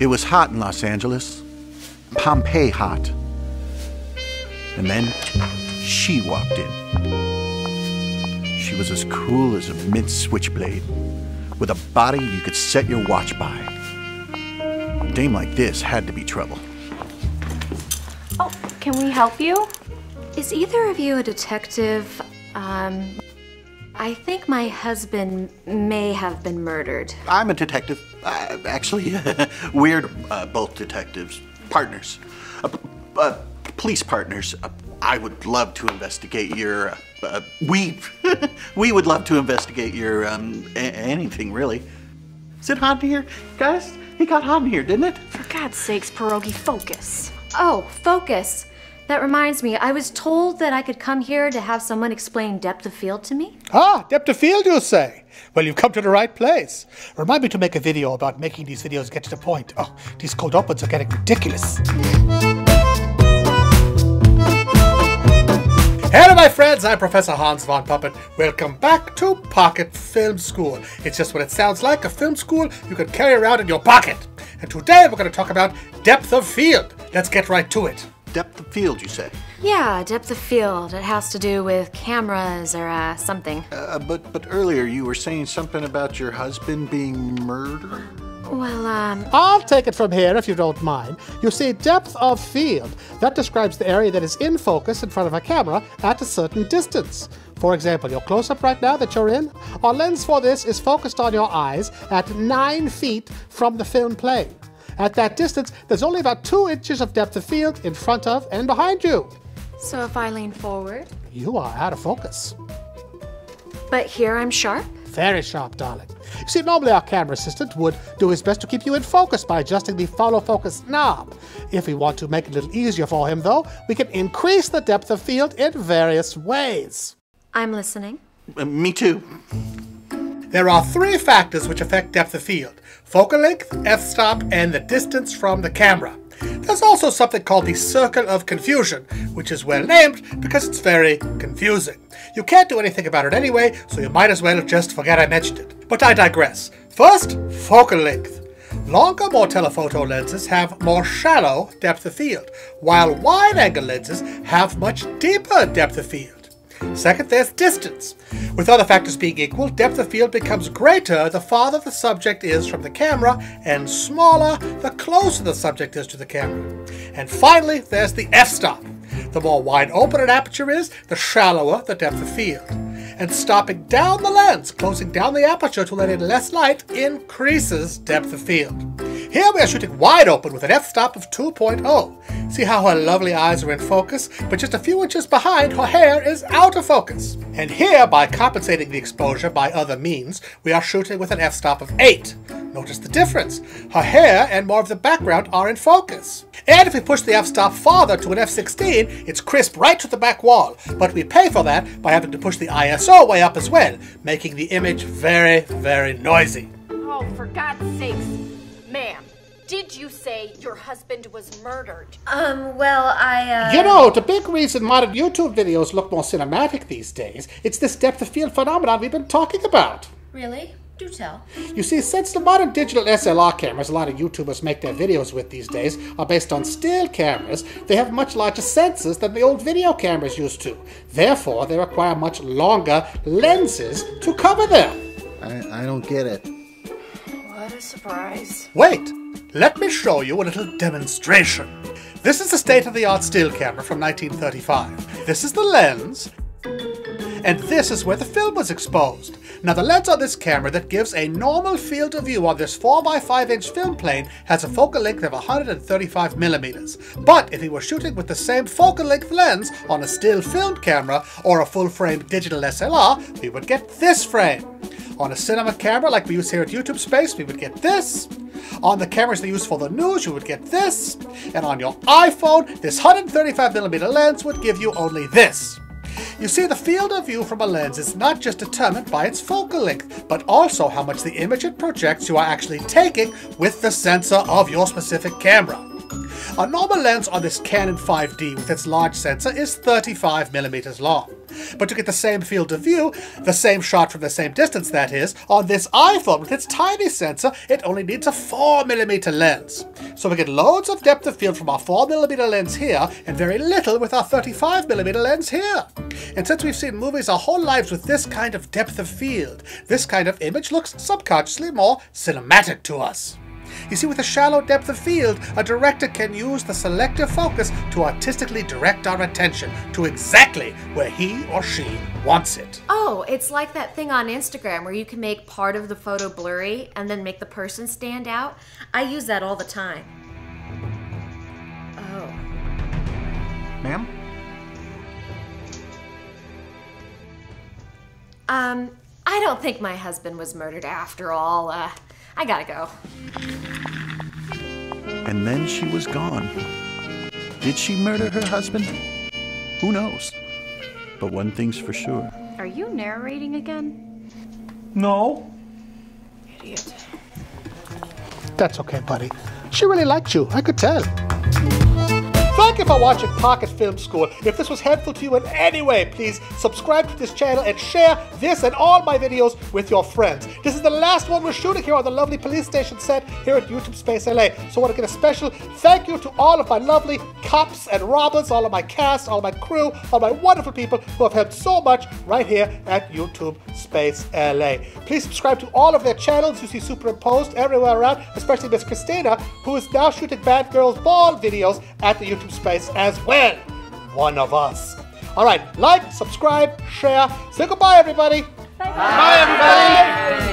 It was hot in Los Angeles. Pompeii hot. And then she walked in. She was as cool as a mid-switchblade, with a body you could set your watch by. A dame like this had to be trouble. Oh, can we help you? Is either of you a detective? I think my husband may have been murdered. I'm a detective. Actually, we're both detectives. Partners. Police partners. I would love to investigate your... we would love to investigate your, anything, really. Is it hot in here? Guys, it got hot in here, didn't it? For God's sakes, Pierogi, focus. Oh, focus. That reminds me, I was told that I could come here to have someone explain depth of field to me. Ah, depth of field, you say? Well, you've come to the right place. Remind me to make a video about making these videos get to the point. Oh, these cold opens are getting ridiculous. Hello, my friends. I'm Professor Hans von Puppet. Welcome back to Pocket Film School. It's just what it sounds like, a film school you can carry around in your pocket. And today we're going to talk about depth of field. Let's get right to it. Depth of field, you say? Yeah, depth of field. It has to do with cameras or something. But earlier you were saying something about your husband being murdered? Well, I'll take it from here if you don't mind. You see, depth of field, that describes the area that is in focus in front of a camera at a certain distance. For example, your close-up right now that you're in, our lens for this is focused on your eyes at 9 feet from the film plane. At that distance, there's only about 2 inches of depth of field in front of and behind you. so if I lean forward? You are out of focus. But here I'm sharp? Very sharp, darling. You see, normally our camera assistant would do his best to keep you in focus by adjusting the follow focus knob. If we want to make it a little easier for him, though, we can increase the depth of field in various ways. I'm listening. Me too. There are 3 factors which affect depth of field: focal length, f-stop, and the distance from the camera. There's also something called the circle of confusion, which is well named because it's very confusing. You can't do anything about it anyway, so you might as well just forget I mentioned it. But I digress. First, focal length. Longer, more telephoto lenses have more shallow depth of field, while wide-angle lenses have much deeper depth of field. Second, there's distance. With other factors being equal, depth of field becomes greater the farther the subject is from the camera, and smaller the closer the subject is to the camera. And finally, there's the f-stop. The more wide open an aperture is, the shallower the depth of field. And stopping down the lens, closing down the aperture to let in less light, increases depth of field. Here we are shooting wide open with an f-stop of 2.0. See how her lovely eyes are in focus, but just a few inches behind, her hair is out of focus. And here, by compensating the exposure by other means, we are shooting with an f-stop of 8. Notice the difference. Her hair and more of the background are in focus. And if we push the f-stop farther to an f16, it's crisp right to the back wall. But we pay for that by having to push the ISO way up as well, making the image very, very noisy. Oh, for God's sakes. Ma'am, did you say your husband was murdered? You know, the big reason modern YouTube videos look more cinematic these days, it's this depth of field phenomenon we've been talking about. Really? Do tell. You see, since the modern digital SLR cameras a lot of YouTubers make their videos with these days are based on still cameras, they have much larger sensors than the old video cameras used to. Therefore, they require much longer lenses to cover them. I don't get it. What a surprise. Wait, let me show you a little demonstration. This is a state-of-the-art still camera from 1935. This is the lens, and this is where the film was exposed. Now, the lens on this camera that gives a normal field of view on this 4x5-inch film plane has a focal length of 135 millimeters. But if we were shooting with the same focal length lens on a still film camera or a full-frame digital SLR, we would get this frame. On a cinema camera like we use here at YouTubeSpace, we would get this. On the cameras they use for the news, you would get this. And on your iPhone, this 135mm lens would give you only this. You see, the field of view from a lens is not just determined by its focal length, but also how much the image it projects you are actually taking with the sensor of your specific camera. A normal lens on this Canon 5D with its large sensor is 35mm long. But to get the same field of view, the same shot from the same distance that is, on this iPhone with its tiny sensor, it only needs a 4mm lens. So we get loads of depth of field from our 4mm lens here, and very little with our 35mm lens here. And since we've seen movies our whole lives with this kind of depth of field, this kind of image looks subconsciously more cinematic to us. You see, with a shallow depth of field, a director can use the selective focus to artistically direct our attention to exactly where he or she wants it. Oh, it's like that thing on Instagram where you can make part of the photo blurry and then make the person stand out. I use that all the time. Oh. Ma'am? I don't think my husband was murdered after all. I gotta go. And then she was gone. Did she murder her husband? Who knows? But one thing's for sure. Are you narrating again? No. Idiot. That's okay, buddy. She really liked you, I could tell. Thank you for watching Pocket Film School. If this was helpful to you in any way, please subscribe to this channel and share this and all my videos with your friends. This is the last one we're shooting here on the lovely police station set here at YouTubeSpace LA. So I want to get a special thank you to all of my lovely cops and robbers, all of my cast, all of my crew, all my wonderful people who have helped so much right here at YouTubeSpace LA. Please subscribe to all of their channels you see superimposed everywhere around, especially Miss Christina, who is now shooting Bad Girls Ball videos at the YouTubeSpace as well. One of us. All right, like, subscribe, share. Say goodbye, everybody. Bye. Bye, everybody.